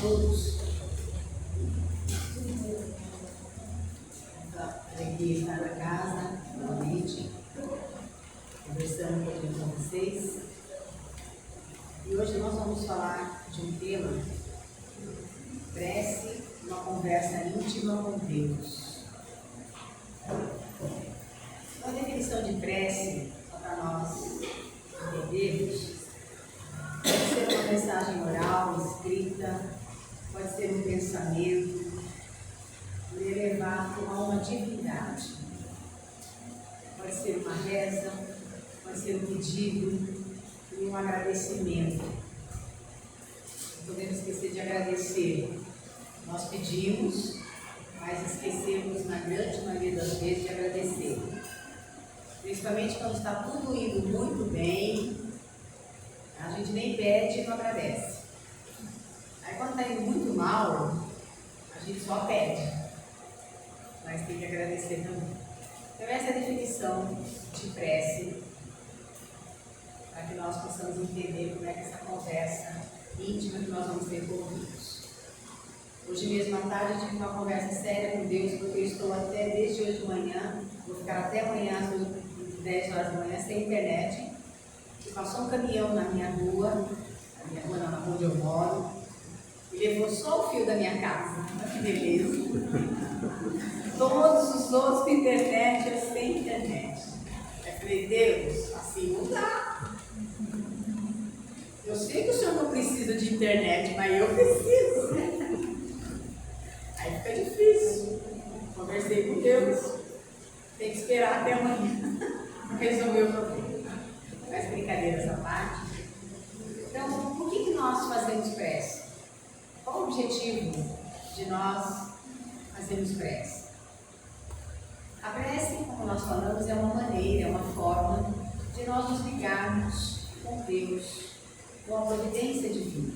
todos. Alegria estar na casa, novamente, conversando um pouquinho com vocês. E hoje nós vamos falar de um tema: prece, uma conversa íntima com Deus. Uma definição de prece, para nós entendermos, pode ser uma mensagem oral, escrita, pode ser um pensamento elevado a uma divindade. Pode ser uma reza, pode ser um pedido e um agradecimento. Não podemos esquecer de agradecer. Nós pedimos, mas esquecemos na grande maioria das vezes de agradecer. Principalmente quando está tudo indo muito bem, a gente nem pede e não agradece. Aí quando está indo muito mal, a gente só pede, mas tem que agradecer também. Então essa é a definição de prece, para que nós possamos entender como é que essa conversa íntima que nós vamos ter com Deus. Hoje mesmo à tarde eu tive uma conversa séria com Deus, porque eu estou até desde hoje de manhã, vou ficar até amanhã às 10 horas da manhã sem internet. E passou um caminhão na minha rua não, na rua onde eu moro, e levou só o fio da minha casa. Olha que beleza! Todos os outros com internet, eu sem internet. Eu falei, Deus, assim não dá. Eu sei que o senhor não precisa de internet, mas eu preciso. Aí fica difícil. Conversei com Deus. Tem que esperar até amanhã para resolver o problema. Mas brincadeiras à parte. Então, por que nós fazemos prece? Qual o objetivo de nós fazermos prece? A prece, como nós falamos, é uma maneira, é uma forma de nós nos ligarmos com Deus, com a providência divina.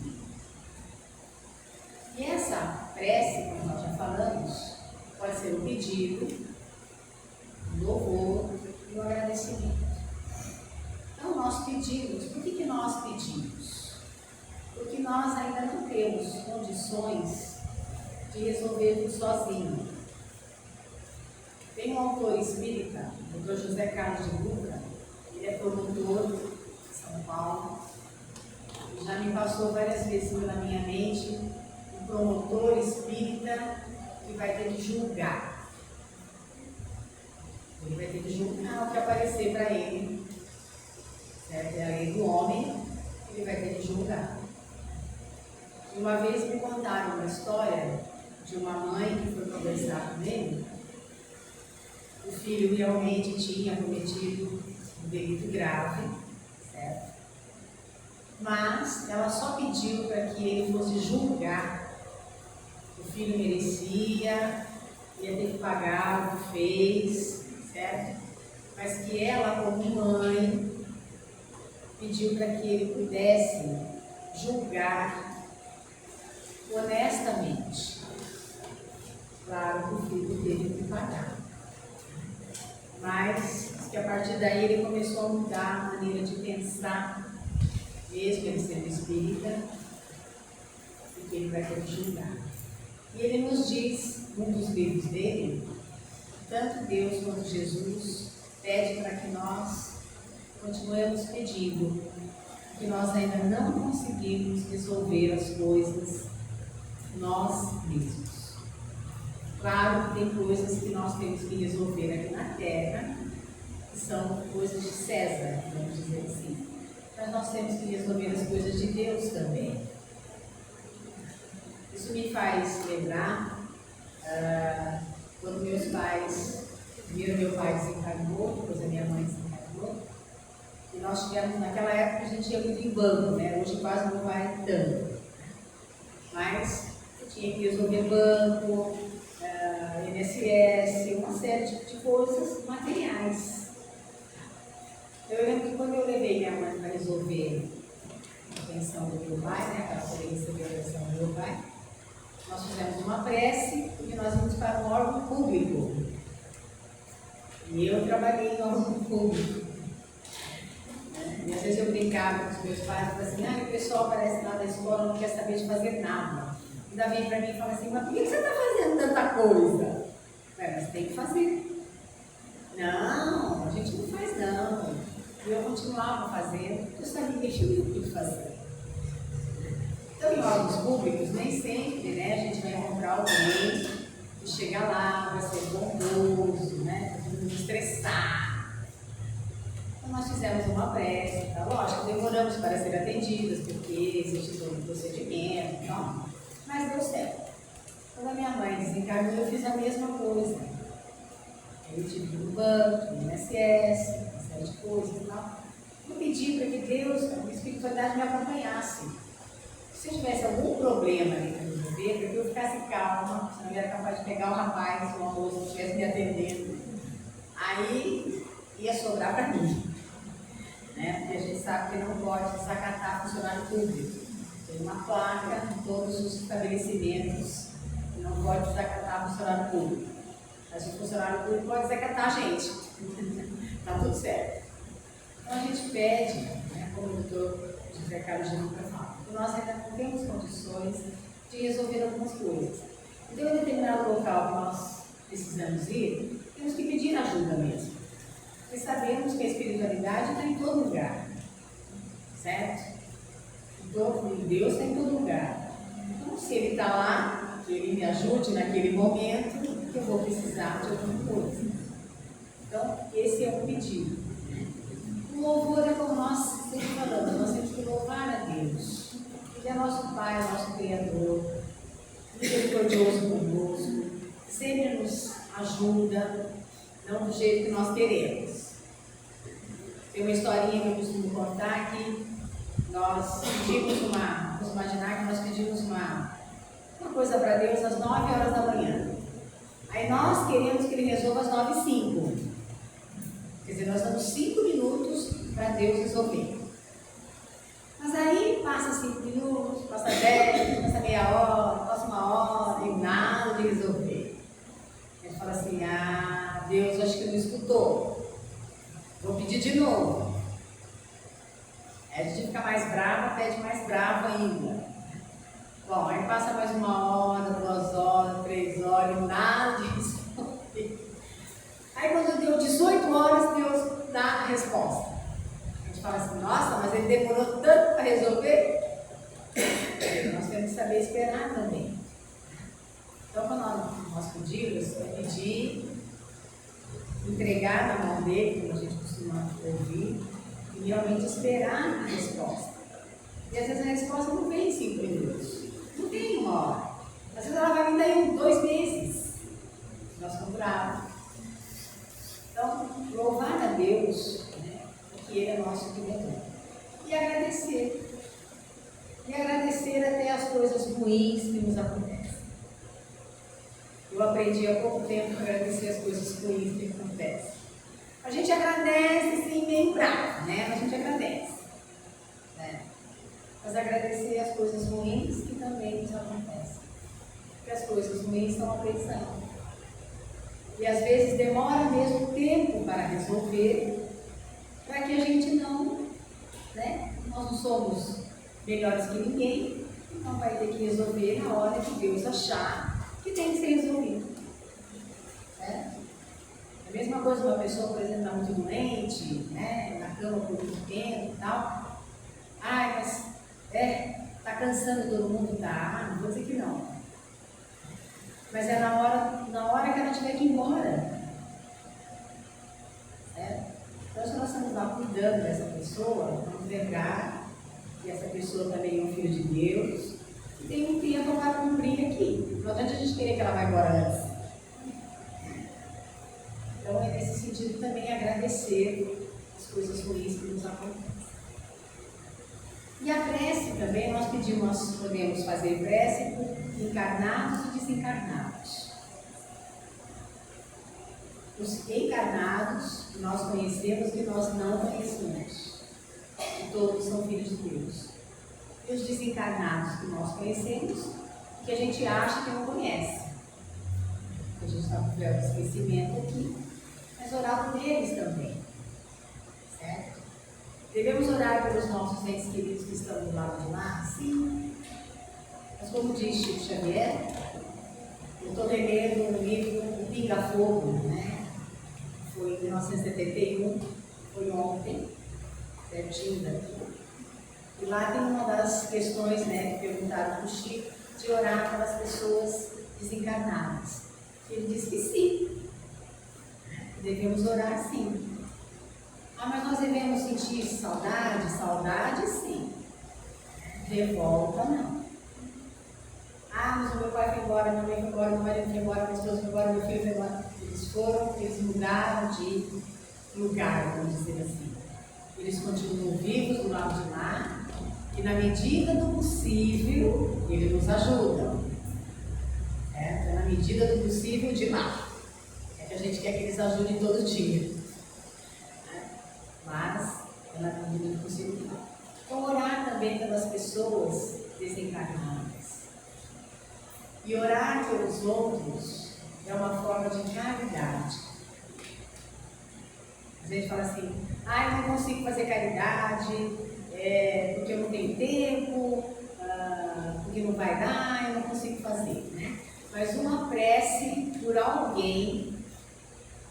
E essa prece, como nós já falamos, pode ser um pedido, um louvor e um agradecimento. Então nós pedimos. Por que nós pedimos? Porque nós ainda não temos condições de resolver tudo sozinho. Tem um autor espírita, o Dr. José Carlos de Luca, ele é promotor de São Paulo, e já me passou várias vezes pela minha mente um promotor espírita que vai ter que julgar. Ele vai ter que julgar o que aparecer para ele, certo? É a lei do homem, ele vai ter que julgar. E uma vez me contaram uma história de uma mãe que foi conversar com ele. O filho realmente tinha cometido um delito grave, certo? Mas ela só pediu para que ele fosse julgar. O filho merecia, ia ter que pagar o que fez, certo? Mas que ela, como mãe, pediu para que ele pudesse julgar honestamente. Claro que o filho teve que pagar. Mas que a partir daí ele começou a mudar a maneira de pensar, mesmo ele sendo espírita, e que ele vai ter que julgar. E ele nos diz, num dos livros dele, tanto Deus quanto Jesus pede para que nós continuemos pedindo, que nós ainda não conseguimos resolver as coisas nós mesmos. Claro que tem coisas que nós temos que resolver aqui na Terra, que são coisas de César, vamos dizer assim. Mas nós temos que resolver as coisas de Deus também. Isso me faz lembrar quando meus pais, primeiro meu pai desencarnou, depois a minha mãe desencarnou, e nós tivemos, naquela época a gente ia muito em banco, né? Hoje quase não vai tanto. Mas eu tinha que resolver banco, INSS, uma série de coisas materiais. Eu lembro que quando eu levei minha mãe para resolver a pensão do meu pai, né, para poder receber a pensão do meu pai, nós fizemos uma prece porque nós íamos para um órgão público. E eu trabalhei em órgão público. E às vezes eu brincava com os meus pais e falava assim, o pessoal parece lá da escola não quer saber de fazer nada. Ainda vem para mim e fala assim, mas por que você está fazendo tanta coisa? Mas tem que fazer. Não, a gente não faz não. E eu continuava fazendo, eu sabia que eu tinha que fazer. Então, em órgãos públicos, nem sempre, né, a gente vai encontrar alguém que chega lá, vai ser bondoso, né, não estressar. Então, nós fizemos uma prece, tá? Lógico, demoramos para ser atendidas, porque existe todo um procedimento, então, mas deu certo. Quando a minha mãe desencarnou, eu fiz a mesma coisa. Eu tive no banco, no INSS, uma série de coisas e tal. Eu pedi para que Deus, a espiritualidade me acompanhasse. Se eu tivesse algum problema ali para resolver, para que eu ficasse calma, senão eu era capaz de pegar o rapaz, uma moça que estivesse me atendendo, aí ia sobrar para mim. Né? Porque a gente sabe que não pode desacatar funcionário público. Tem uma placa em todos os estabelecimentos que não pode desacatar funcionário público. Mas o funcionário público pode desacatar a gente. Está tudo certo. Então a gente pede, né, como o doutor José Carlos de Luca fala, que nós ainda não temos condições de resolver algumas coisas. Então, em determinado local que nós precisamos ir, temos que pedir ajuda mesmo. Porque sabemos que a espiritualidade está em todo lugar. Certo? Deus está em todo lugar. Então, se Ele está lá, que Ele me ajude naquele momento, que eu vou precisar de alguma coisa. Então, esse é o pedido. O louvor é como nós sempre falamos, nós temos que louvar a Deus. Ele é nosso Pai, nosso Criador, misericordioso conosco, sempre nos ajuda, não do jeito que nós queremos. Tem uma historinha que eu costumo contar que nós pedimos vamos imaginar que nós pedimos uma coisa para Deus às 9 horas da manhã. Aí nós queremos que Ele resolva às 9h05. Quer dizer, nós damos 5 minutos para Deus resolver. Mas aí passa 5 minutos, passa 10, passa meia hora, passa uma hora e nada de resolver. A gente fala assim, Deus acho que não escutou. Vou pedir de novo. Aí a gente fica mais brava, pede mais brava ainda. Bom, aí passa mais 1 hora, 2 horas, 3 horas e nada de resolver. Aí quando deu 18 horas, Deus dá a resposta. A gente fala assim, nossa, mas ele demorou tanto para resolver. Nós temos que saber esperar também. Então, quando nós pedimos, é pedir, entregar na mão dele, como a gente costuma ouvir, e realmente esperar a resposta. E às vezes a resposta não vem em 5 minutos, não vem em 1 hora. Às vezes ela vai vir daí em 2 meses. Nós ficamos bravos. Então, louvar a Deus, né, porque Ele é nosso Criador. E agradecer. E agradecer até as coisas ruins que nos acontecem. Eu aprendi há pouco tempo a agradecer as coisas ruins que acontecem. A gente agradece, sim, meio bravo, né? Mas a gente agradece. Né? Mas agradecer as coisas ruins que também nos acontecem. Porque as coisas ruins são aprendizado. E às vezes demora mesmo tempo para resolver, para que a gente não, né? Nós não somos melhores que ninguém, então vai ter que resolver na hora que Deus achar que tem que ser resolvido. Né? É a mesma coisa uma pessoa, por exemplo, está muito doente, né? Na cama por muito tempo e tal. Mas está cansando todo mundo, tá? Não vou dizer que não. Mas é na hora que ela tiver que ir embora. Então, se nós estamos lá cuidando dessa pessoa, vamos lembrar que essa pessoa também é um filho de Deus e tem um tempo para cumprir aqui. Não adianta a gente querer que ela vá embora antes. Então, é nesse sentido também agradecer as coisas ruins que nos acontecem. E a prece também, nós podemos fazer prece por encarnados e desencarnados. Os encarnados nós conhecemos e nós não conhecemos. E todos são filhos de Deus. E os desencarnados que nós conhecemos, que a gente acha que não conhece. A gente está com o véu de esquecimento aqui, mas orar por eles também. Certo? Devemos orar pelos nossos entes queridos que estão do lado de lá? Sim. Mas como diz Chico Xavier, eu estou relendo um livro, O Pinga Fogo, né? Foi em 1971, foi ontem, pertinho daqui. E lá tem uma das questões, né, que perguntaram para o Chico, de orar pelas pessoas desencarnadas. Ele disse que sim, devemos orar sim. Ah, mas nós devemos sentir saudade? Saudade sim. Revolta não. Ah, mas o meu pai foi embora, minha mãe foi embora, meu marido foi embora, minha esposa foi embora, meu filho foi embora. Eles mudaram de lugar, vamos dizer assim. Eles continuam vivos do lado de lá, e na medida do possível, eles nos ajudam. É na medida do possível de lá. É que a gente quer que eles ajudem todo dia. Mas é na medida do possível de lá. Então, orar também pelas pessoas desencarnadas. E orar pelos outros é uma forma de caridade. A gente fala assim, eu não consigo fazer caridade, porque eu não tenho tempo, porque não vai dar, eu não consigo fazer, né? Mas uma prece por alguém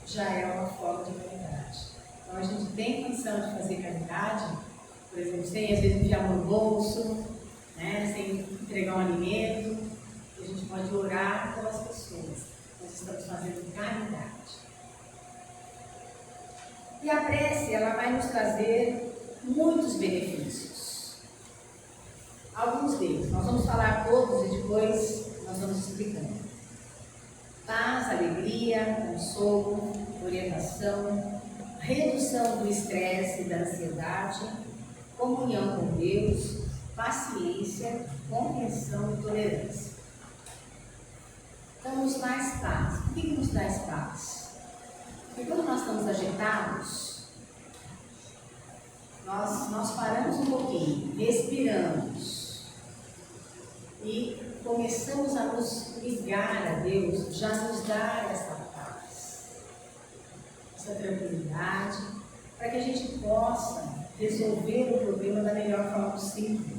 já é uma forma de caridade. Então a gente tem condição de fazer caridade, por exemplo, sem às vezes enfiar no bolso, né? Sem entregar um alimento, a gente pode orar pelas pessoas. Nós estamos fazendo caridade. E a prece, ela vai nos trazer muitos benefícios. Alguns deles, nós vamos falar todos e depois nós vamos explicando. Paz, alegria, consolo, orientação, redução do estresse e da ansiedade, comunhão com Deus, paciência, compreensão e tolerância. Então, nos traz paz. Por que nos traz paz? Porque quando nós estamos agitados, nós paramos um pouquinho, respiramos e começamos a nos ligar a Deus, já nos dá essa paz, essa tranquilidade, para que a gente possa resolver o problema da melhor forma possível.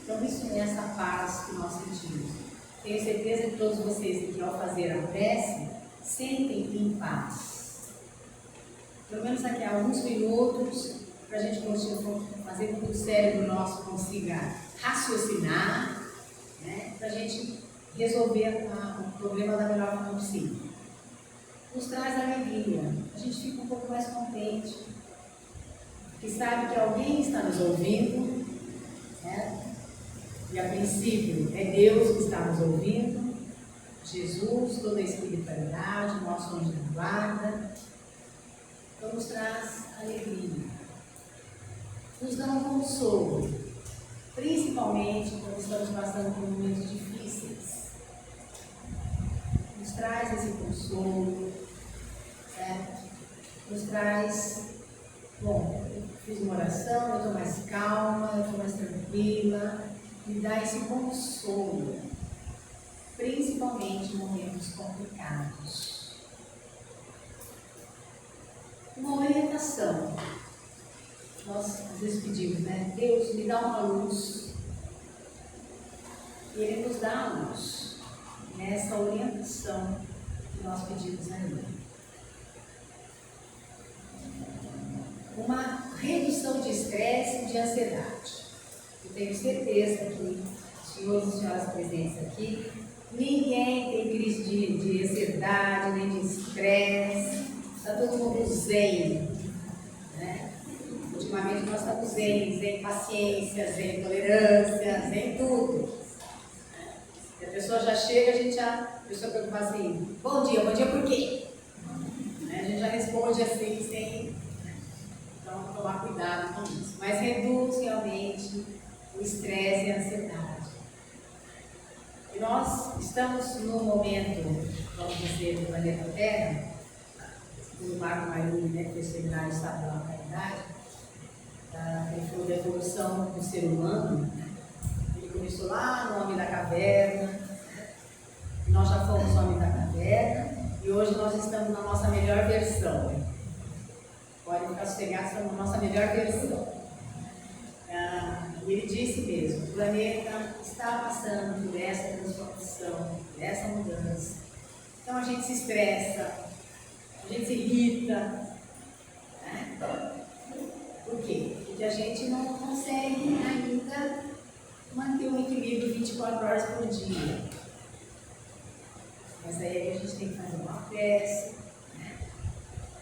Então, isso é essa paz que nós sentimos. Tenho certeza que todos vocês aqui, ao fazer a prece, sentem em paz. Pelo menos aqui há alguns minutos, para a gente fazer com que o cérebro nosso consiga raciocinar, né, para a gente resolver o problema da melhor forma possível. Nos traz alegria, a gente fica um pouco mais contente, que sabe que alguém está nos ouvindo, né? E a princípio é Deus que está nos ouvindo, Jesus, toda a espiritualidade, nosso anjo de guarda. Então nos traz alegria, nos dá um consolo, principalmente quando estamos passando por momentos difíceis. Nos traz esse consolo, certo? Nos traz, bom, eu fiz uma oração, eu estou mais calma, eu estou mais tranquila, me dá esse consolo, principalmente em momentos complicados. Uma orientação. Nós às vezes pedimos, né? Deus, me dá uma luz. E Ele nos dá a luz nessa orientação que nós pedimos a Ele. Uma redução de estresse e de ansiedade. Eu tenho certeza que, senhores e senhoras presentes aqui, ninguém tem crise de ansiedade, nem de estresse. Está todo mundo zen, né? Ultimamente nós estamos zen paciência, zen tolerância, zen tudo. E a pessoa já chega, a pessoa pergunta assim, bom dia por quê? A gente já responde assim, sem... Então, tomar cuidado com isso. Mas reduz realmente o estresse e a ansiedade. E nós estamos num momento, vamos dizer, do planeta Terra, o Marco Marinho, né, que foi seminário estadual da caridade, ele falou da evolução do ser humano. Ele começou lá no Homem da Caverna, nós já fomos Homem da Caverna, e hoje nós estamos na nossa melhor versão. Pode ficar sossegado, estamos na nossa melhor versão. Ele disse mesmo, o planeta está passando por essa transformação, por essa mudança. Então a gente se estressa, a gente se irrita, né? Por quê? Porque a gente não consegue ainda manter um equilíbrio 24 horas por dia. Mas aí a gente tem que fazer uma prece, né?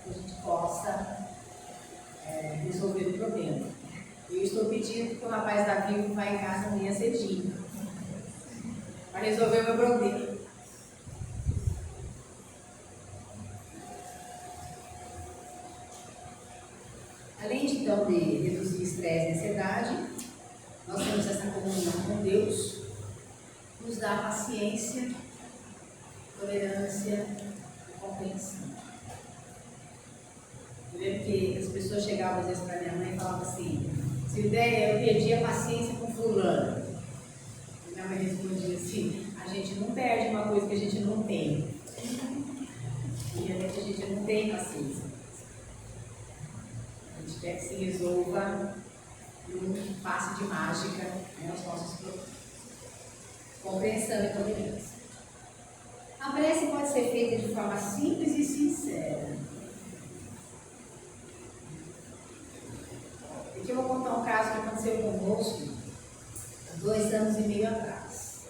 Que a gente possa resolver o problema. Eu estou pedindo que o rapaz da Vivo vá em casa amanhã cedinho para resolver o meu problema. Além de, então, de reduzir estresse e ansiedade, nós temos essa comunhão com Deus, nos dá paciência, tolerância e compreensão. Eu lembro que as pessoas chegavam às vezes para minha mãe e falavam assim: Silvéia, eu perdi a paciência com fulano. E minha mãe respondia assim: a gente não perde uma coisa que a gente não tem. E realmente a gente não tem paciência. A gente quer que se resolva num passe de mágica, né, os nossos problemas. Compreensão e tolerância. A prece pode ser feita de forma simples e sincera. Aqui eu vou contar um caso que aconteceu conosco há 2 anos e meio atrás.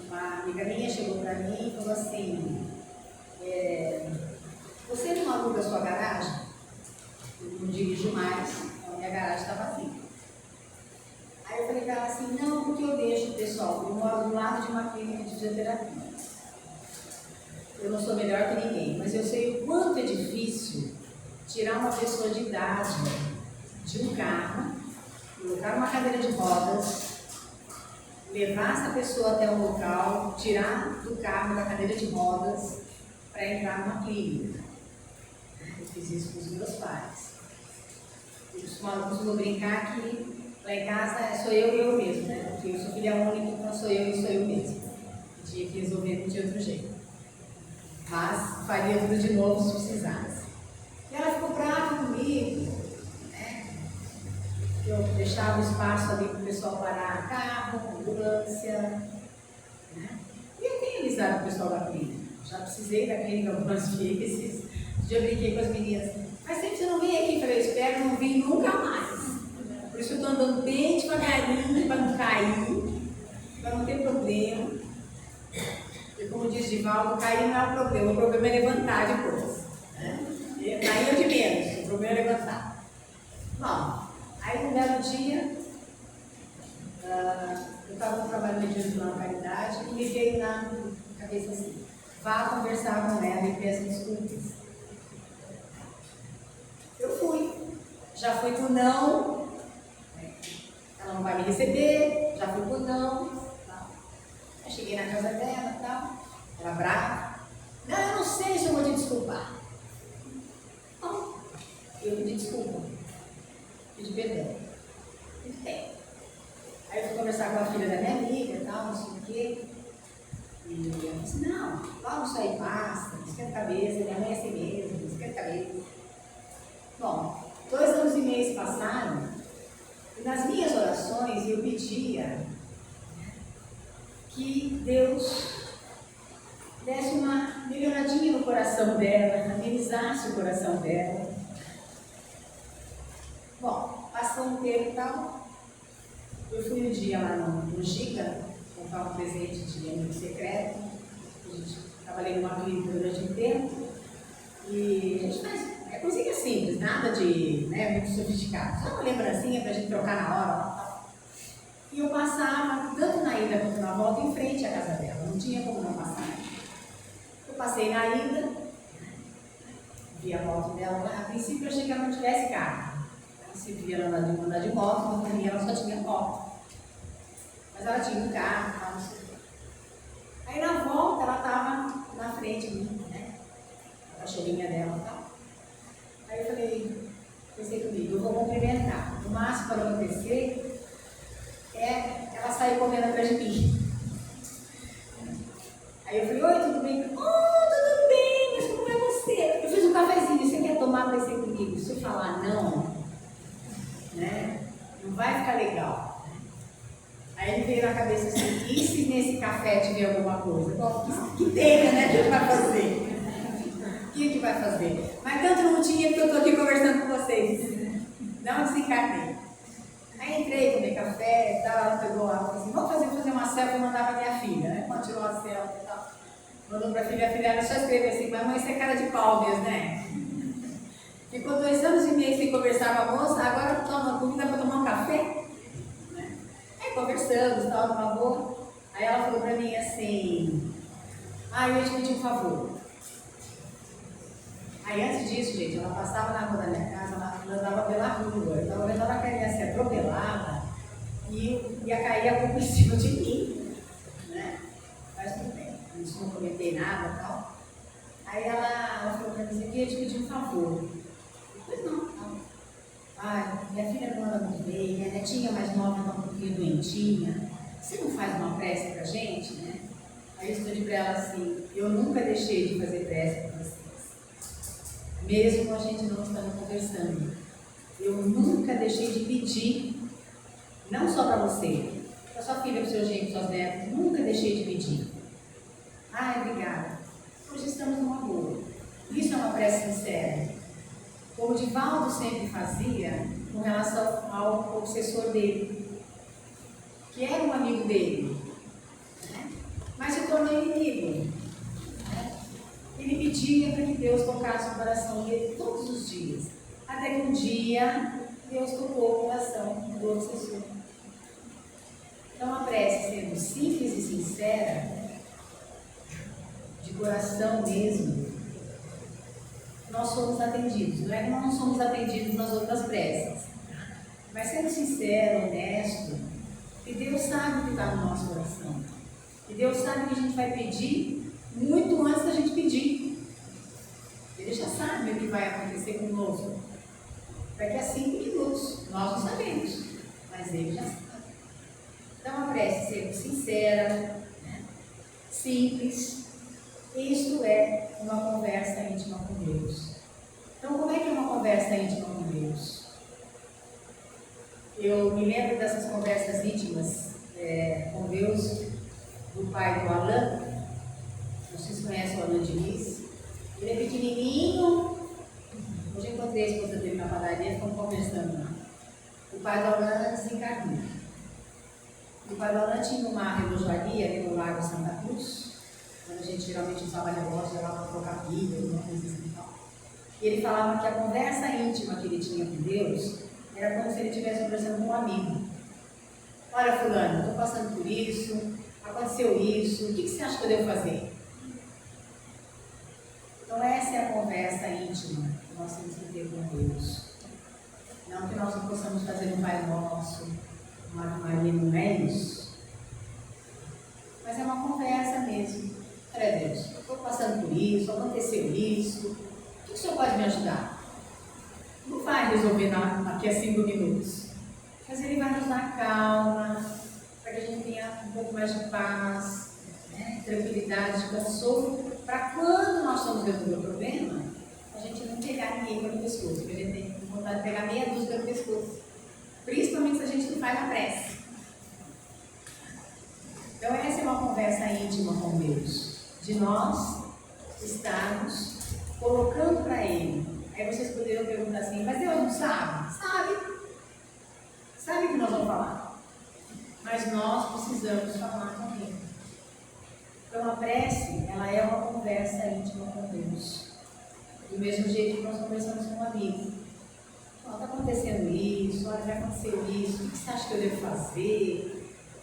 Uma amiga minha chegou para mim e falou assim: você não aluga a sua garagem? Eu não dirijo mais, então minha garagem está vazia. Aí eu falei para ela assim: não, porque eu deixo, pessoal, eu moro do lado de uma clínica de fisioterapia. Eu não sou melhor que ninguém, mas eu sei o quanto é difícil tirar uma pessoa de idade de um carro, colocar uma cadeira de rodas, levar essa pessoa até um local, tirar do carro da cadeira de rodas para entrar numa clínica. Eu fiz isso com os meus pais. Eu costumo brincar que lá em casa sou eu e eu mesmo, né? Porque eu sou filha única, então sou eu e sou eu mesmo. Eu tinha que resolver de outro jeito. Mas faria tudo de novo se precisasse. E ela ficou brava comigo, né? Eu deixava o espaço ali para o pessoal parar carro, ambulância, né? E eu tenho avisado o pessoal da clínica. Já precisei da clínica algumas vezes. Já brinquei com as meninas. Mas sempre você não vem aqui, falei, eu espero não vir nunca mais. Por isso eu estou andando bem devagarinho para não cair, para não ter problema. E como diz Divaldo, cair não é o problema é levantar depois. Né? Cair é de menos, o problema é levantar. Bom, aí um belo dia, eu estava trabalhando mediante uma caridade e me veio na cabeça assim: vá conversar com ela e peça desculpas. Eu fui. Já fui com não, ela não vai me receber, já fui com não. Eu cheguei na casa dela e tal, ela brava. Não, eu não sei se eu vou te desculpar. Não, eu pedi desculpa, pedi perdão. Muito bem. Aí eu fui conversar com a filha da minha amiga e tal, não sei o quê. E eu disse: não, logo isso aí passa, esquenta a cabeça, minha mãe é assim mesmo, esquenta a cabeça. Bom, 2 anos e meio se passaram e nas minhas orações eu pedia que Deus desse uma melhoradinha no coração dela, amenizasse o coração dela. Bom, passou um tempo e tal, eu fui um dia lá no Giga comprar um presente de amigo secreto. A gente trabalhei numa clínica durante um tempo e a gente faz coisinha simples, nada de muito sofisticado, só uma lembrancinha pra gente trocar na hora. E eu passava, tanto na ida quanto na volta, em frente à casa dela, não tinha como não passar. Eu passei na ida, vi a moto dela, a princípio eu achei que ela não tivesse carro. Se via ela andar de moto, quando pra mim ela só tinha moto. Mas ela tinha um carro, tal, não sei o quê. Aí na volta ela estava na frente de mim, né? A cachorrinha dela e tal. Aí eu pensei comigo, eu vou cumprimentar. O máximo para acontecer é ela sair correndo atrás de mim. Aí eu falei: oi, tudo bem? Oh, tudo bem, mas como é você? Eu fiz um cafezinho, você quer tomar para ser comigo? Se eu falar não, né? Não vai ficar legal. Aí ele e se nesse café tiver alguma coisa? Bom, que tenha, né? O que a gente vai fazer? O que a gente vai fazer? Mas tanto não tinha porque eu estou aqui conversando com vocês. Não desencarnei. Aí entrei, tomei café e tal, ela pegou lá, falou assim, vamos fazer uma selfie e mandar para minha filha, né? Quando tirou a selfie e tal. Mandou para a filha era só escrever assim, mamãe, isso é cara de pau mesmo, né? Ficou 2 anos e meio sem conversar com a moça, agora toma comida para tomar um café. Né? Aí conversamos, tal, numa boa. Aí ela falou para mim assim, eu ia te pedir um favor. Aí antes disso, gente, ela passava na rua da minha casa, ela andava pela rua, eu estava vendo ela queria ser atropelada e ia cair a culpa em cima de mim. Né? Mas tudo bem, não comentei nada e tal. Aí ela falou para mim, eu ia te pedir um favor. Pois não. Minha filha não anda muito bem, minha netinha mais nova está um pouquinho doentinha. Você não faz uma prece para a gente, né? Aí eu respondi para ela assim, eu nunca deixei de fazer prece para vocês. Mesmo a gente não estando conversando. Eu nunca deixei de pedir, não só para você, para sua filha, para o seu genro, para suas netas, nunca deixei de pedir. Obrigada. Hoje estamos numa boa. Isso é uma prece sincera. Como o Divaldo sempre fazia com relação ao obsessor dele, que era um amigo dele, né? Mas se tornou inimigo. Né? Ele pedia para que Deus tocasse o coração dele todos os dias, até que um dia Deus tocou o coração do obsessor. Então a prece, sendo simples e sincera, de coração mesmo, nós somos atendidos. Não é que nós não somos atendidos nas outras preces, mas sendo sincero, honesto, que Deus sabe o que está no nosso coração. E Deus sabe o que a gente vai pedir muito antes da gente pedir. Ele já sabe o que vai acontecer conosco. Daqui a 5 minutos, nós não sabemos, mas Ele já sabe. Então a prece sendo sincera, né? Simples, isto é uma conversa íntima com Deus. Então, como é que é uma conversa íntima com Deus? Eu me lembro dessas conversas íntimas com Deus, do pai do Alain. Vocês conhecem o Alain Diniz? Ele é pequenininho. Hoje eu encontrei a esposa dele na padaria, ficamos conversando lá. O pai do Alain desencarnou. O pai do Alain tinha uma relojaria ali no Largo Santa Cruz. Quando a gente geralmente usava negócio, ia lá para trocar pilha, alguma coisa assim e tal. E ele falava que a conversa íntima que ele tinha com Deus era como se ele estivesse conversando com um amigo. Olha, fulano, estou passando por isso, aconteceu isso, o que você acha que eu devo fazer? Então essa é a conversa íntima que nós temos que ter com Deus. Não que nós não possamos fazer um Pai Nosso, uma Ave Maria, não é isso. Mas é uma conversa mesmo. Olha, Deus, eu estou passando por isso, aconteceu isso, o que o Senhor pode me ajudar? Não vai resolver daqui a 5 minutos, mas Ele vai nos dar calma, para que a gente tenha um pouco mais de paz, né? Tranquilidade, consolo, para quando nós estamos resolvendo o problema, a gente não pegar ninguém pelo pescoço, porque a gente tem vontade de pegar meia dúzia pelo pescoço, principalmente se a gente não faz a prece. Então essa é uma conversa íntima com Deus. De nós estarmos colocando para Ele. Aí vocês poderiam perguntar assim, mas Deus não sabe? Sabe. Sabe o que nós vamos falar. Mas nós precisamos falar com Ele. Então a prece, ela é uma conversa íntima com Deus. Do mesmo jeito que nós conversamos com um amigo. Está acontecendo isso, olha, já aconteceu isso, o que você acha que eu devo fazer?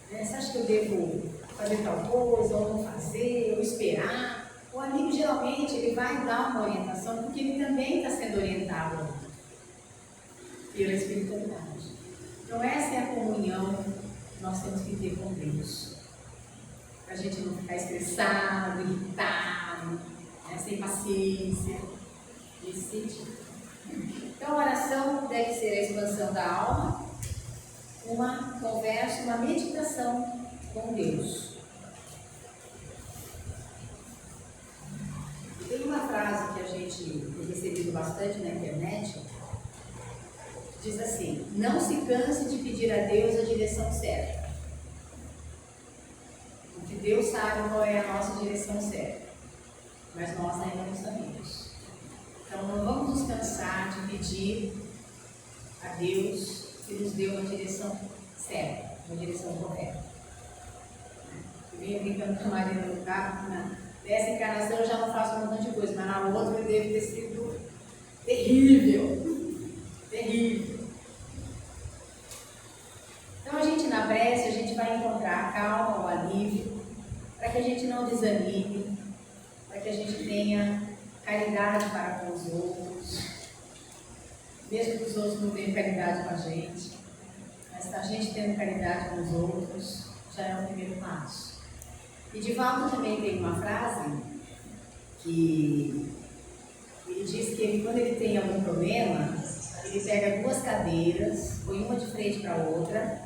Você acha que eu devo fazer tal coisa, ou não fazer, ou esperar? O amigo geralmente ele vai dar uma orientação, porque ele também está sendo orientado pela espiritualidade. Então essa é a comunhão que nós temos que ter com Deus. Para a gente não ficar estressado, irritado, sem paciência, nesse sentido. Então a oração deve ser a expansão da alma, uma conversa, uma meditação com Deus. Tem uma frase que a gente tem recebido bastante na internet, que diz assim: não se canse de pedir a Deus a direção certa. Deus sabe qual é a nossa direção certa, mas nós ainda não sabemos. Então não vamos nos cansar de pedir a Deus que nos dê uma direção certa, uma direção correta. Eu vinha brincando com a Marina no carro, nessa encarnação eu já não faço um montão de coisa, mas na outra eu devo ter sido terrível, terrível. Então a gente na prece, a gente vai encontrar a calma, o alívio, para que a gente não desanime, para que a gente tenha caridade para com os outros, mesmo que os outros não tenham caridade com a gente, mas a gente tendo caridade com os outros já é o primeiro passo. E Divaldo também tem uma frase que ele diz que quando ele tem algum problema, ele pega 2 cadeiras, põe uma de frente para a outra,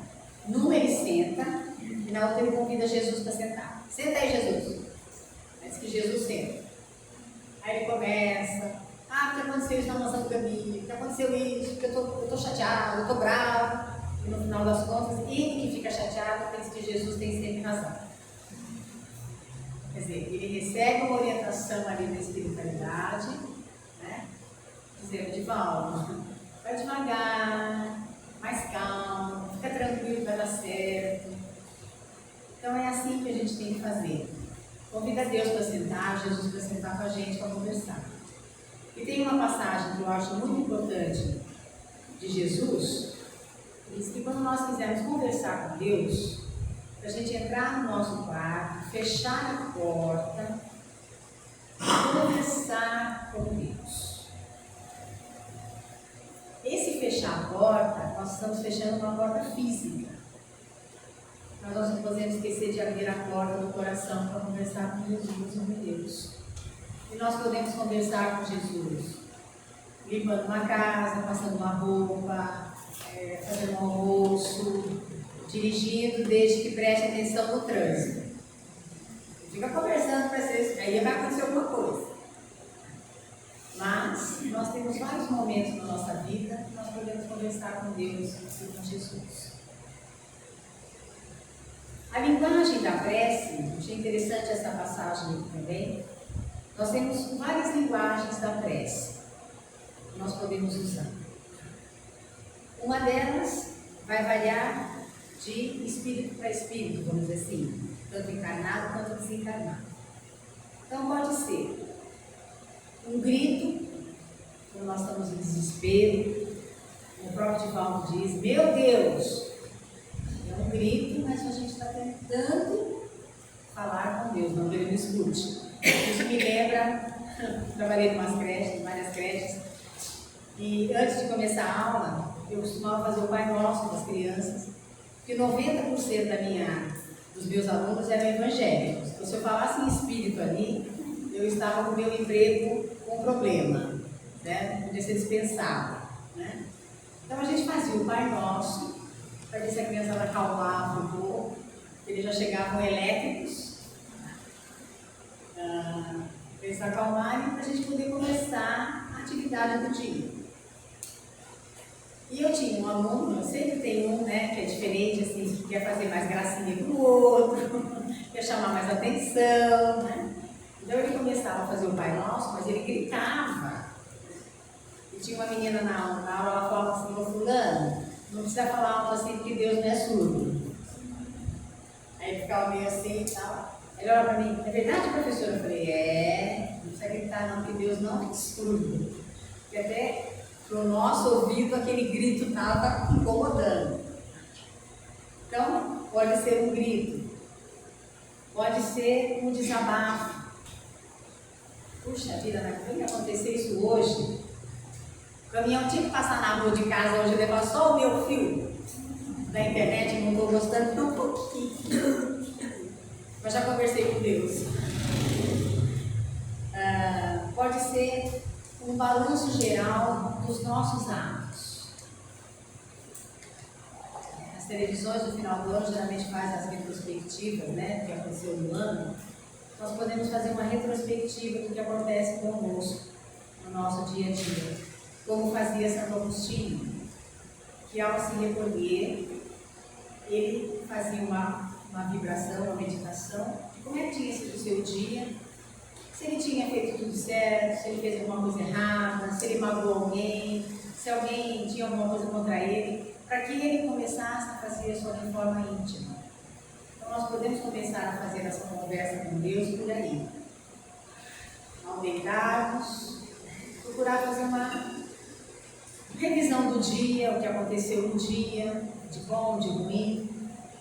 numa ele senta e na outra ele convida Jesus para sentar. Senta aí, Jesus. Diz que Jesus senta. Aí ele começa, porque aconteceu isso na maçã do caminho, que aconteceu isso, porque eu tô chateado, eu tô bravo. E no final das contas, ele que fica chateado pensa que Jesus tem sempre razão. Quer dizer, ele recebe uma orientação ali da espiritualidade, né? Dizendo, Divaldo, vai devagar, mais calmo, fica tranquilo, vai dar certo. Então é assim que a gente tem que fazer. Convida Deus para sentar, Jesus para sentar com a gente para conversar. E tem uma passagem que eu acho muito importante de Jesus, que diz que quando nós quisermos conversar com Deus, para a gente entrar no nosso quarto, fechar a porta e conversar com Deus. Esse fechar a porta, nós estamos fechando uma porta física. Mas nós não podemos esquecer de abrir a porta do coração para conversar com Jesus, sobre Deus. E nós podemos conversar com Jesus limpando uma casa, passando uma roupa, fazendo um almoço, dirigindo, desde que preste atenção no trânsito. Fica conversando para vocês, aí vai acontecer alguma coisa. Mas nós temos vários momentos na nossa vida que nós podemos conversar com Deus e com Jesus. A linguagem da prece, achei interessante essa passagem aqui também. Nós temos várias linguagens da prece que nós podemos usar. Uma delas vai variar de espírito para espírito, vamos dizer assim, tanto encarnado quanto desencarnado. Então pode ser um grito, quando nós estamos em desespero, o próprio Divaldo diz, meu Deus! É um grito, mas a gente está tentando falar com Deus, não que Ele me escute. Isso me lembra, trabalhei em várias creches, e antes de começar a aula, eu costumava fazer o Pai Nosso com as crianças, porque 90% dos meus alunos eram evangélicos. Então, se eu falasse em espírito ali, eu estava com o meu emprego com problema, né? Não podia ser dispensado, né? Então a gente fazia o Pai Nosso, para ver se a criança acalmava um pouco, eles já chegavam elétricos, para eles se acalmarem, para a gente poder começar a atividade do dia. E eu tinha um aluno, eu sempre tenho um, né, que é diferente, assim, que quer fazer mais gracinha com o outro, quer chamar mais atenção, né? Então ele começava a fazer o Pai Nosso, mas ele gritava. E tinha uma menina na aula, ela falava assim, ô fulano, não precisa falar alto assim porque Deus não é surdo. Aí ele ficava meio assim e tal. Ele olhava para mim, é verdade, professora? Eu falei, não precisa gritar não, porque Deus não é surdo. Porque até para o nosso ouvido aquele grito estava incomodando. Então, pode ser um grito, pode ser um desabafo. Puxa vida, não vai acontecer isso hoje. O caminhão tinha que passar na rua de casa hoje, levar só o meu fio da internet, não estou gostando tão pouquinho. Mas já conversei com Deus. Pode ser um balanço geral dos nossos atos. As televisões no final do ano geralmente fazem as retrospectivas, né, do que aconteceu no ano. Nós podemos fazer uma retrospectiva do que acontece conosco no nosso dia a dia. Como fazia Santo Agostinho, que ao se recolher, ele fazia uma uma vibração, uma meditação, de como é que tinha sido o seu dia, se ele tinha feito tudo certo, se ele fez alguma coisa errada, se ele magoou alguém, se alguém tinha alguma coisa contra ele, para que ele começasse a fazer a sua reforma íntima. Então nós podemos começar a fazer essa conversa com Deus por aí. Ao deitarmos, procurar fazer uma revisão do dia, o que aconteceu no dia, de bom, de ruim,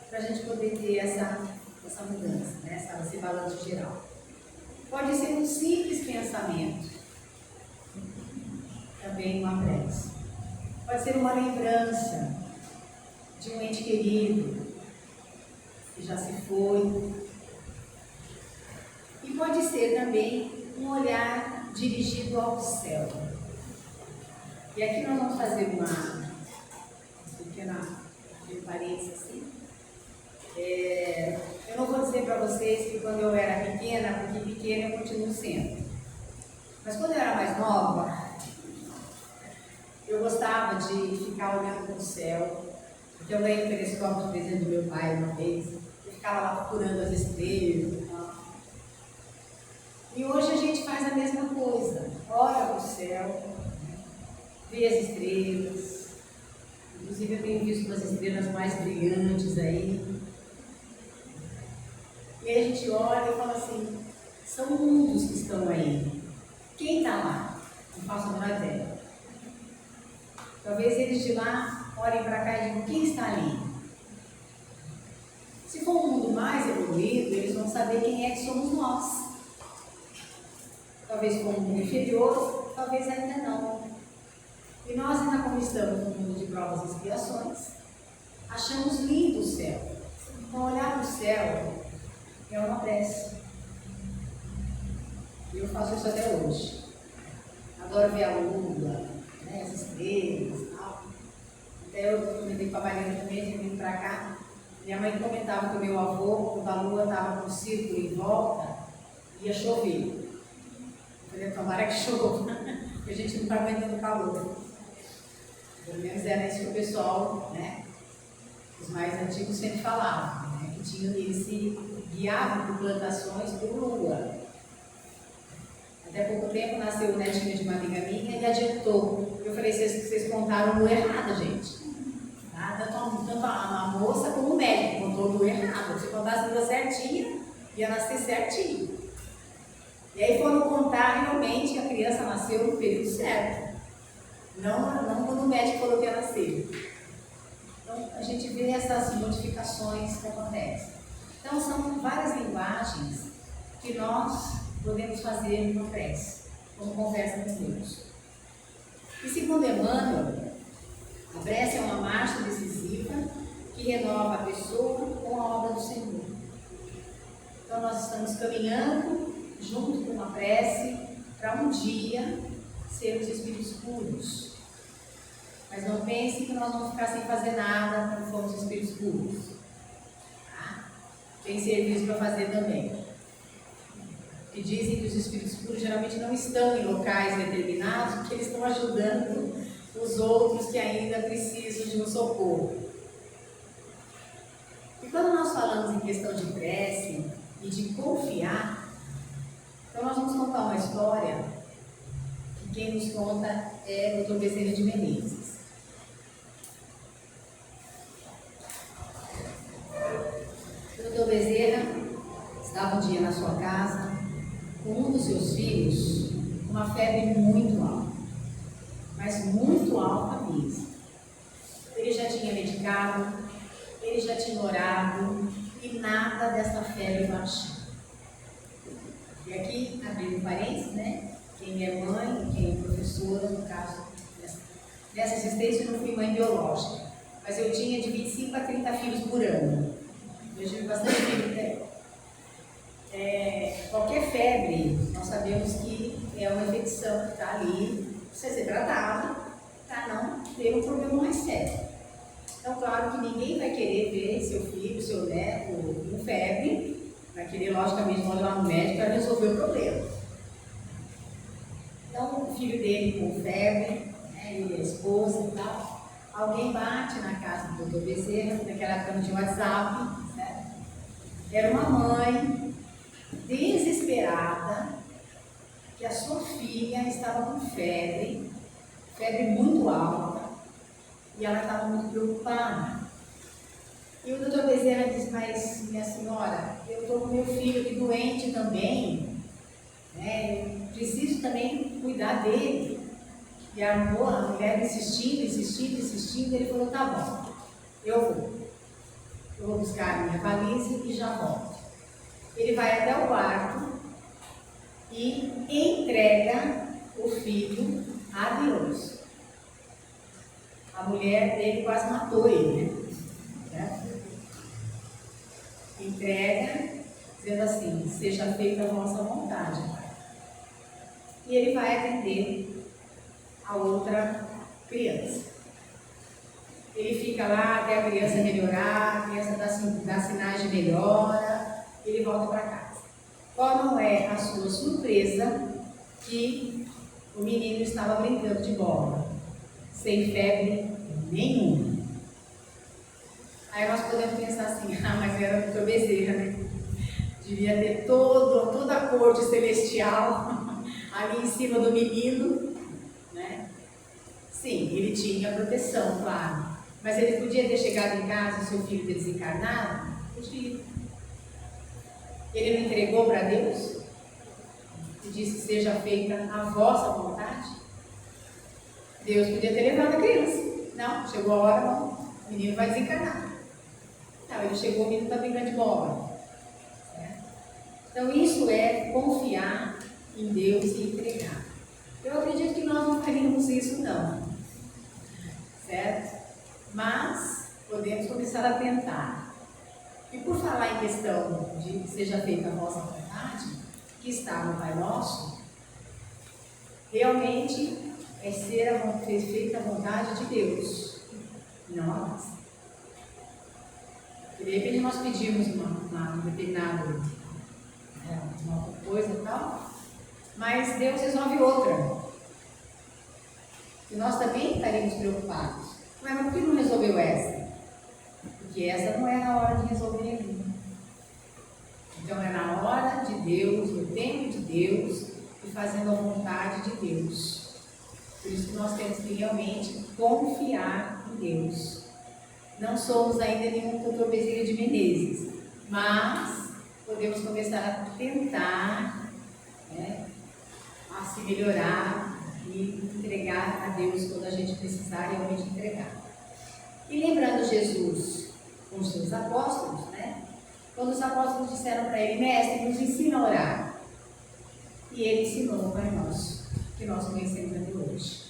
para a gente poder ter essa mudança, né? Esse balanço geral. Pode ser um simples pensamento, também uma prece. Pode ser uma lembrança de um ente querido que já se foi. E pode ser também um olhar dirigido ao céu. E aqui nós vamos fazer uma pequena parênteses assim. Eu não vou dizer para vocês que quando eu era pequena, porque pequena eu continuo sendo. Mas quando eu era mais nova, eu gostava de ficar olhando para o céu. Porque eu ganhei um telescópio de presente do meu pai uma vez. Eu ficava lá procurando as estrelas e tal. E hoje a gente faz a mesma coisa. Olha para o céu, vê as estrelas. Inclusive eu tenho visto umas estrelas mais brilhantes aí. E aí a gente olha e fala assim, são mundos que estão aí. Quem está lá? Não faço a menor ideia. Talvez eles de lá olhem para cá e digam, quem está ali? Se for um mundo mais evoluído, eles vão saber quem é que somos nós. Talvez for um mundo inferior, talvez ainda não. E nós ainda como estamos no mundo de provas e expiações, achamos lindo o céu. Então olhar para o céu é uma prece. E eu faço isso até hoje. Adoro ver a lua, né, as estrelas e tal. Até eu comentei com a Mariana também, de vir para cá. Minha mãe comentava que o meu avô, quando a lua estava com um círculo em volta, ia chover. Eu falei, tomara que chova, porque a gente não está aguentando calor. Pelo menos era isso que o pessoal, né, os mais antigos sempre falavam, né, que tinham, eles se guiavam por plantações por lua. Até pouco tempo nasceu o netinho de uma amiga minha e adiantou. Eu falei, vocês contaram lua errada, gente. Tá? Tanto a moça como o médico contou lua errada. Se contasse a lua certinha, ia nascer certinho. E aí foram contar realmente a criança nasceu no período certo. Não quando o médico falou que ia nascer. Então a gente vê essas modificações que acontecem. Então são várias linguagens que nós podemos fazer no prece, como conversa com Deus. E segundo Emmanuel, a prece é uma marcha decisiva que renova a pessoa com a obra do Senhor. Então nós estamos caminhando junto com uma prece para um dia sermos espíritos puros. Mas não pense que nós vamos ficar sem fazer nada quando formos espíritos puros. Tá? Tem serviço para fazer também. Que dizem que os espíritos puros geralmente não estão em locais determinados porque eles estão ajudando os outros que ainda precisam de um socorro. E quando nós falamos em questão de prece e de confiar, então nós vamos contar uma história que quem nos conta é o Dr. Bezerra de Menezes. O Dr. Bezerra estava um dia na sua casa com um dos seus filhos, uma febre muito alta, mas muito alta mesmo. Ele já tinha medicado, ele já tinha orado e nada dessa febre baixou. E aqui, abrindo parênteses, né? Quem é mãe, quem é professora, no caso, nessa assistência eu não fui mãe biológica, mas eu tinha de 25 a 30 filhos por ano. Eu tive bastante filho, né? Qualquer febre, nós sabemos que é uma infecção que está ali, precisa ser tratada, para não ter um problema mais sério. Então, claro que ninguém vai querer ver seu filho, seu neto com febre, vai querer, logicamente, ir lá no médico para resolver o problema. Então, o filho dele com febre, né, e a esposa e tal, alguém bate na casa do Dr. Bezerra, naquela época não tinha WhatsApp, né? Era uma mãe desesperada, que a sua filha estava com febre muito alta, e ela estava muito preocupada. E o doutor Bezerra disse: mas minha senhora, eu estou com meu filho aqui doente também, né? Eu preciso também cuidar dele. E a mulher insistindo, ele falou: tá bom, eu vou buscar a minha valise e já volto. Ele vai até o quarto e entrega o filho a Deus. A mulher dele quase matou ele, né? Entrega, dizendo assim: seja feita a vossa vontade, Pai. E ele vai atender a outra criança. Ele fica lá até a criança melhorar, a criança dá sinais de melhora, ele volta para casa. Qual não é a sua surpresa que o menino estava brincando de bola, sem febre nenhuma? Aí nós podemos pensar assim: ah, mas era o doutor Bezerra, né? Devia ter toda a corte celestial ali em cima do menino, né? Sim, ele tinha proteção, claro. Mas ele podia ter chegado em casa e seu filho ter desencarnado? Podia. Ele não entregou para Deus? E disse: seja feita a vossa vontade? Deus podia ter levado a criança. Não, chegou a hora, não. O menino vai desencarnar. Não, ele chegou, o menino está brincando de bola. Certo? Então isso é confiar em Deus e entregar. Eu acredito que nós não faríamos isso, não. Certo? Mas podemos começar a tentar. E por falar em questão de que seja feita a vossa vontade, que está no Pai Nosso, realmente é ser feita a vontade de Deus, não a nossa. De repente nós pedimos uma determinada uma coisa e tal, mas Deus resolve outra. E nós também estaríamos preocupados. Mas por que não resolveu essa? Porque essa não é na hora de resolver ainda. Então é na hora de Deus, no tempo de Deus e fazendo a vontade de Deus. Por isso que nós temos que realmente confiar em Deus. Não somos ainda nenhum doutor Bezerra de Menezes, mas podemos começar a tentar, né, a se melhorar e entregar a Deus quando a gente precisar realmente entregar. E lembrando Jesus com os seus apóstolos, né? Quando os apóstolos disseram para ele: mestre, nos ensina a orar. E ele ensinou o Pai Nosso, que nós conhecemos até hoje.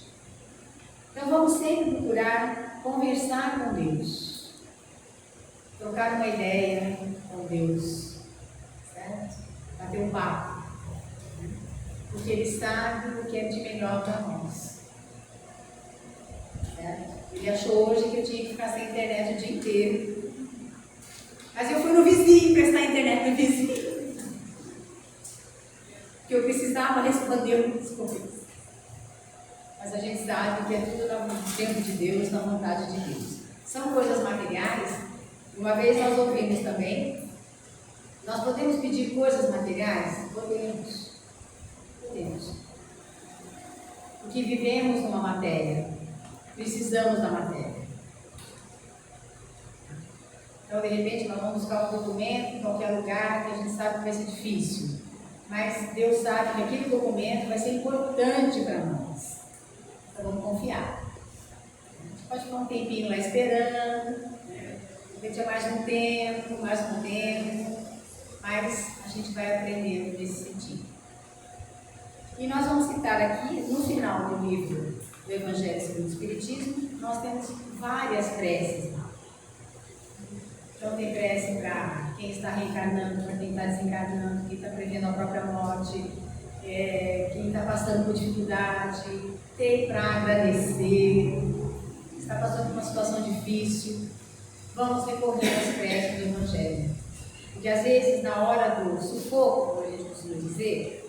Então vamos sempre procurar conversar com Deus, trocar uma ideia com Deus, certo? Bater um papo, porque Ele sabe o que é de melhor para nós, certo? Ele achou hoje que eu tinha que ficar sem internet o dia inteiro, mas eu fui no vizinho prestar internet no vizinho, que eu precisava responder muitas coisas. Mas a gente sabe que é tudo no tempo de Deus, na vontade de Deus. São coisas materiais. Uma vez nós ouvimos também, nós podemos pedir coisas materiais? Podemos. Porque vivemos numa matéria, precisamos da matéria. Então, de repente, nós vamos buscar um documento em qualquer lugar que a gente sabe que vai ser difícil. Mas Deus sabe que aquele documento vai ser importante para nós. Então, vamos confiar. A gente pode ficar um tempinho lá esperando, né? De repente é mais um tempo, mas a gente vai aprendendo nesse sentido. E nós vamos citar aqui, no final do livro do Evangelho segundo o Espiritismo, nós temos várias preces lá. Então tem prece para quem está reencarnando, para quem está desencarnando, quem está prevendo a própria morte, quem está passando por dificuldade, tem para agradecer, está passando por uma situação difícil. Vamos recorrer às preces do Evangelho. Porque às vezes, na hora do sufoco, como a gente costuma dizer,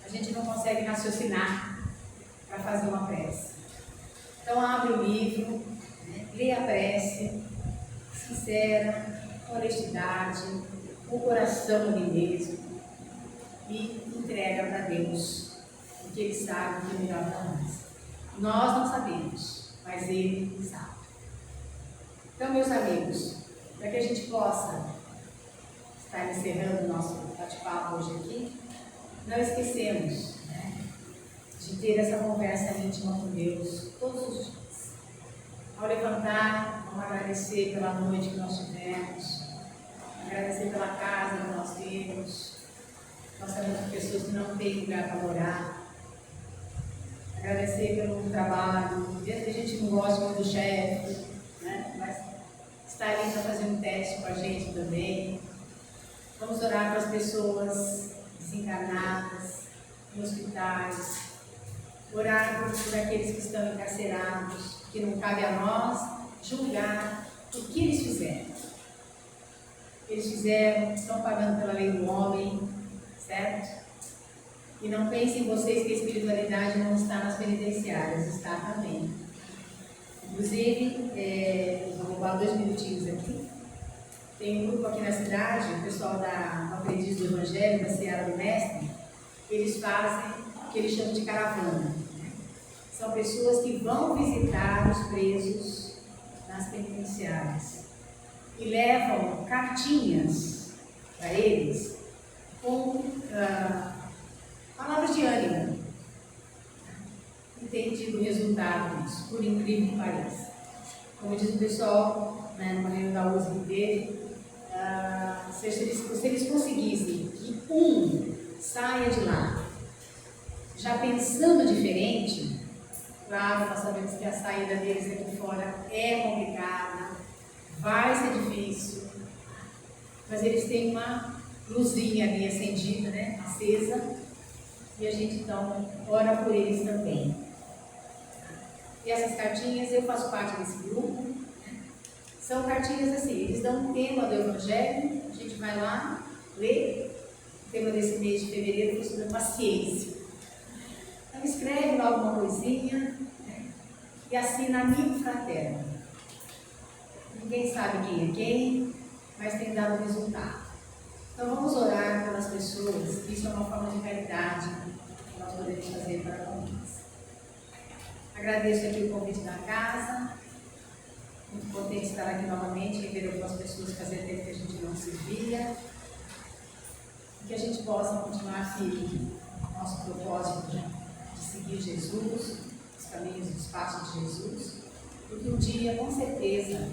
a gente não consegue raciocinar para fazer uma prece. Então abre o livro, né, lê a prece, sincera, honestidade, o coração ali mesmo e entrega para Deus, porque Ele sabe o que é melhor para nós. Nós não sabemos, mas Ele sabe. Então, meus amigos, para que a gente possa estar encerrando o nosso bate-papo hoje aqui, não esquecemos, né, de ter essa conversa íntima com Deus todos os dias. Ao levantar, vamos agradecer pela noite que nós tivemos, agradecer pela casa que nós temos. Nós sabemos de pessoas que não têm lugar para morar. Agradecer pelo trabalho. Às vezes a gente não gosta muito do chefe, né? Mas está ali para fazer um teste com a gente também. Vamos orar para as pessoas desencarnadas, em hospitais. Orar por aqueles que estão encarcerados, que não cabe a nós julgar o que eles fizeram. Eles fizeram, estão pagando pela lei do homem, certo? E não pensem vocês que a espiritualidade não está nas penitenciárias, está também. Inclusive, vou roubar 2 minutinhos aqui. Tem um grupo aqui na cidade, o pessoal da Aprendiz do Evangelho, da Seara do Mestre, eles fazem o que eles chamam de caravana. São pessoas que vão visitar os presos nas penitenciárias e levam cartinhas para eles com palavras de ânimo. E tem tido resultado nisso, por incrível que pareça. Como diz o pessoal, né, no reino da USP dele, se eles conseguissem que um saia de lá já pensando diferente, claro, nós sabemos que a saída deles aqui fora é complicada, vai ser difícil, mas eles têm uma luzinha ali acendida, né, acesa, e a gente então ora por eles também. E essas cartinhas, eu faço parte desse grupo, né? São cartinhas assim, eles dão um tema do Evangelho, a gente vai lá, lê. O tema desse mês de fevereiro foi sobre paciência. Então escreve lá alguma coisinha, né? E assina amigo fraterno. Ninguém sabe quem é quem, mas tem dado resultado. Então vamos orar pelas pessoas, isso é uma forma de caridade que nós podemos fazer para com eles. Agradeço aqui o convite da casa, muito contente de estar aqui novamente, rever algumas pessoas que fazia tempo que a gente não se via, e que a gente possa continuar firme no nosso propósito de seguir Jesus, os caminhos e os passos de Jesus, porque um dia, com certeza,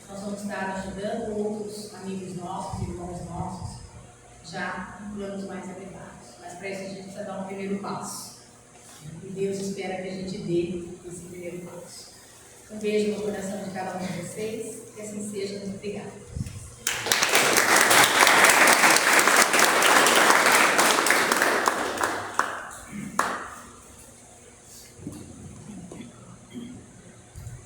nós vamos estar ajudando outros amigos nossos, irmãos nossos, já em planos mais elevados. Mas para isso a gente precisa dar um primeiro passo. E Deus espera que a gente dê esse primeiro passo. Um beijo no coração de cada um de vocês, que assim seja. Muito obrigada.